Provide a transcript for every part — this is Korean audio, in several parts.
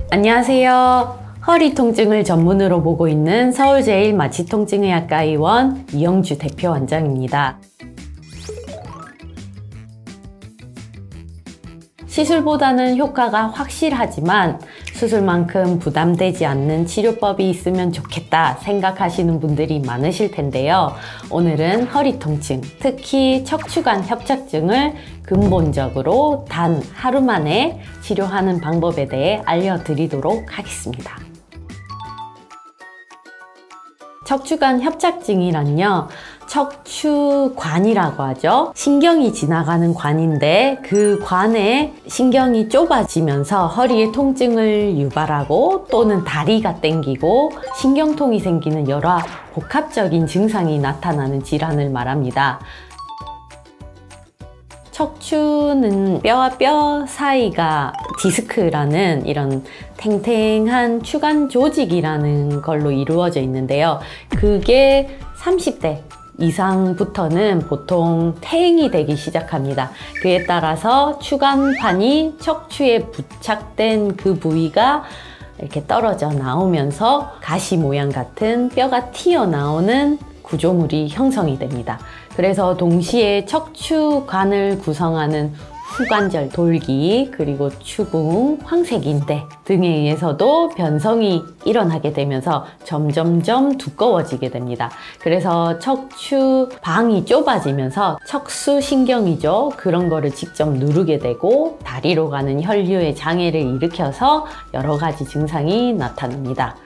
안녕하세요. 허리 통증을 전문으로 보고 있는 서울제일마취통증의학과 의원 이영주 대표 원장입니다. 시술보다는 효과가 확실하지만 수술만큼 부담되지 않는 치료법이 있으면 좋겠다 생각하시는 분들이 많으실 텐데요. 오늘은 허리 통증, 특히 척추관 협착증을 근본적으로 단 하루 만에 치료하는 방법에 대해 알려드리도록 하겠습니다. 척추관 협착증이란요, 척추관이라고 하죠. 신경이 지나가는 관인데 그 관에 신경이 좁아지면서 허리에 통증을 유발하고 또는 다리가 땡기고 신경통이 생기는 여러 복합적인 증상이 나타나는 질환을 말합니다. 척추는 뼈와 뼈 사이가 디스크라는 이런 탱탱한 추간 조직이라는 걸로 이루어져 있는데요. 그게 30대 이상부터는 보통 퇴행이 되기 시작합니다. 그에 따라서 추간판이 척추에 부착된 그 부위가 이렇게 떨어져 나오면서 가시 모양 같은 뼈가 튀어나오는 구조물이 형성이 됩니다. 그래서 동시에 척추관을 구성하는 후관절, 돌기, 그리고 추궁, 황색인대 등에 의해서도 변성이 일어나게 되면서 점점점 두꺼워지게 됩니다. 그래서 척추방이 좁아지면서 척수신경이죠. 그런 거를 직접 누르게 되고 다리로 가는 혈류의 장애를 일으켜서 여러 가지 증상이 나타납니다.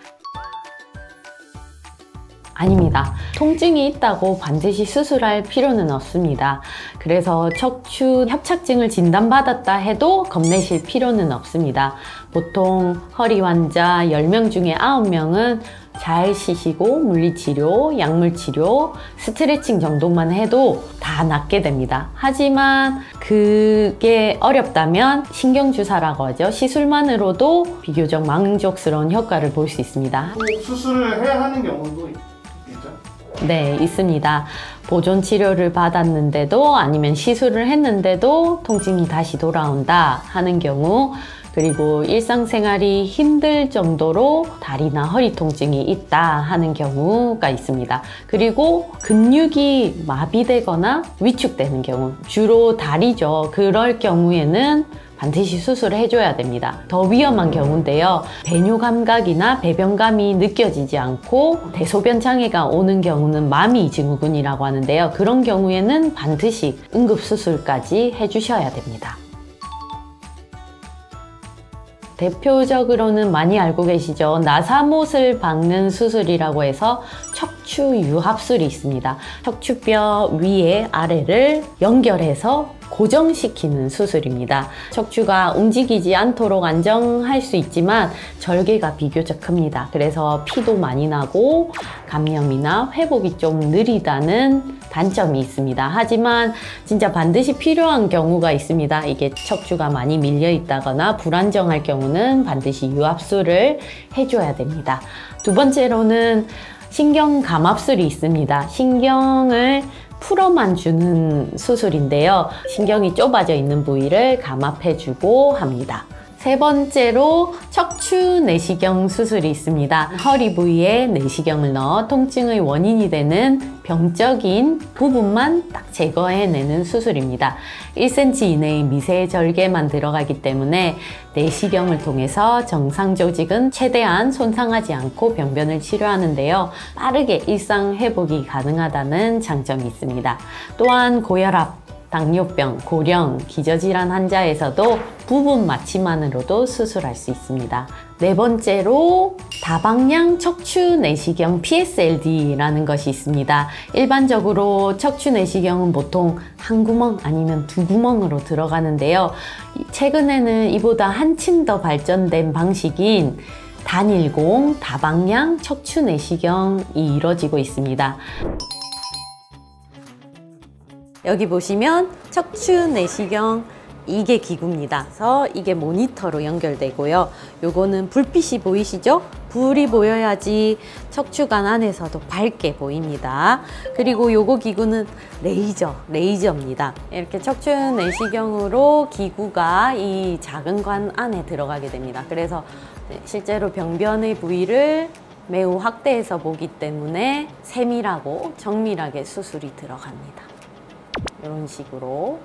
아닙니다. 통증이 있다고 반드시 수술할 필요는 없습니다. 그래서 척추 협착증을 진단받았다 해도 겁내실 필요는 없습니다. 보통 허리 환자 10명 중에 9명은 잘 쉬시고 물리치료, 약물치료, 스트레칭 정도만 해도 다 낫게 됩니다. 하지만 그게 어렵다면 신경주사라고 하죠. 시술만으로도 비교적 만족스러운 효과를 볼 수 있습니다. 수술을 해야 하는 경우도 있죠? 네, 있습니다. 보존 치료를 받았는데도 아니면 시술을 했는데도 통증이 다시 돌아온다 하는 경우, 그리고 일상생활이 힘들 정도로 다리나 허리 통증이 있다 하는 경우가 있습니다. 그리고 근육이 마비되거나 위축되는 경우, 주로 다리죠. 그럴 경우에는 반드시 수술을 해줘야 됩니다. 더 위험한 경우인데요. 배뇨 감각이나 배변감이 느껴지지 않고 대소변 장애가 오는 경우는 마미 증후군이라고 하는데요. 그런 경우에는 반드시 응급수술까지 해주셔야 됩니다. 대표적으로는 많이 알고 계시죠? 나사못을 박는 수술이라고 해서 척추 유합술이 있습니다. 척추뼈 위에 아래를 연결해서 고정시키는 수술입니다. 척추가 움직이지 않도록 안정할 수 있지만 절개가 비교적 큽니다. 그래서 피도 많이 나고 감염이나 회복이 좀 느리다는 단점이 있습니다. 하지만 진짜 반드시 필요한 경우가 있습니다. 이게 척추가 많이 밀려 있다거나 불안정할 경우는 반드시 유합술을 해줘야 됩니다. 두 번째로는 신경 감압술이 있습니다. 신경을 풀어만 주는 수술인데요. 신경이 좁아져 있는 부위를 감압해주고 합니다. 세 번째로 척추 내시경 수술이 있습니다. 허리 부위에 내시경을 넣어 통증의 원인이 되는 병적인 부분만 딱 제거해내는 수술입니다. 1cm 이내의 미세 절개만 들어가기 때문에 내시경을 통해서 정상 조직은 최대한 손상하지 않고 병변을 치료하는데요. 빠르게 일상 회복이 가능하다는 장점이 있습니다. 또한 고혈압, 당뇨병, 고령, 기저질환 환자에서도 부분 마취만으로도 수술할 수 있습니다. 네 번째로 다방향 척추 내시경 PSLD라는 것이 있습니다. 일반적으로 척추 내시경은 보통 한 구멍 아니면 두 구멍으로 들어가는데요. 최근에는 이보다 한층 더 발전된 방식인 단일공, 다방향 척추 내시경이 이루어지고 있습니다. 여기 보시면 척추 내시경 이게 기구입니다. 그래서 이게 모니터로 연결되고요. 요거는 불빛이 보이시죠? 불이 보여야지 척추관 안에서도 밝게 보입니다. 그리고 요거 기구는 레이저입니다. 이렇게 척추 내시경으로 기구가 이 작은 관 안에 들어가게 됩니다. 그래서 네, 실제로 병변의 부위를 매우 확대해서 보기 때문에 세밀하고 정밀하게 수술이 들어갑니다. 이런 식으로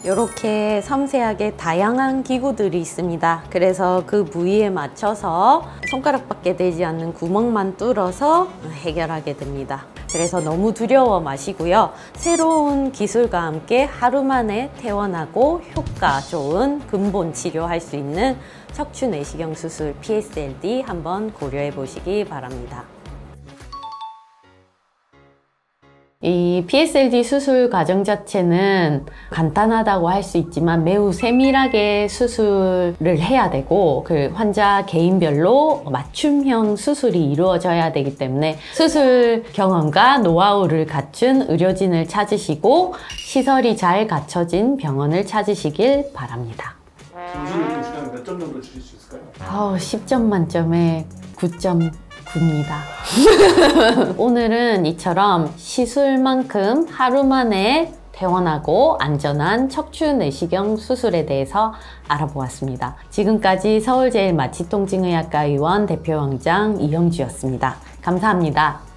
이렇게 섬세하게 다양한 기구들이 있습니다. 그래서 그 부위에 맞춰서 손가락밖에 되지 않는 구멍만 뚫어서 해결하게 됩니다. 그래서 너무 두려워 마시고요. 새로운 기술과 함께 하루 만에 퇴원하고 효과 좋은 근본 치료할 수 있는 척추 내시경 수술 PSLD 한번 고려해 보시기 바랍니다. 이 PSLD 수술 과정 자체는 간단하다고 할 수 있지만 매우 세밀하게 수술을 해야 되고 그 환자 개인별로 맞춤형 수술이 이루어져야 되기 때문에 수술 경험과 노하우를 갖춘 의료진을 찾으시고 시설이 잘 갖춰진 병원을 찾으시길 바랍니다. 점수를 주시면 몇 점 정도 주실 수 있을까요? 10점 만점에 9.9입니다. 오늘은 이처럼 시술만큼 하루 만에 퇴원하고 안전한 척추 내시경 수술에 대해서 알아보았습니다. 지금까지 서울제일마취통증의학과 의원 대표원장 이영주였습니다. 감사합니다.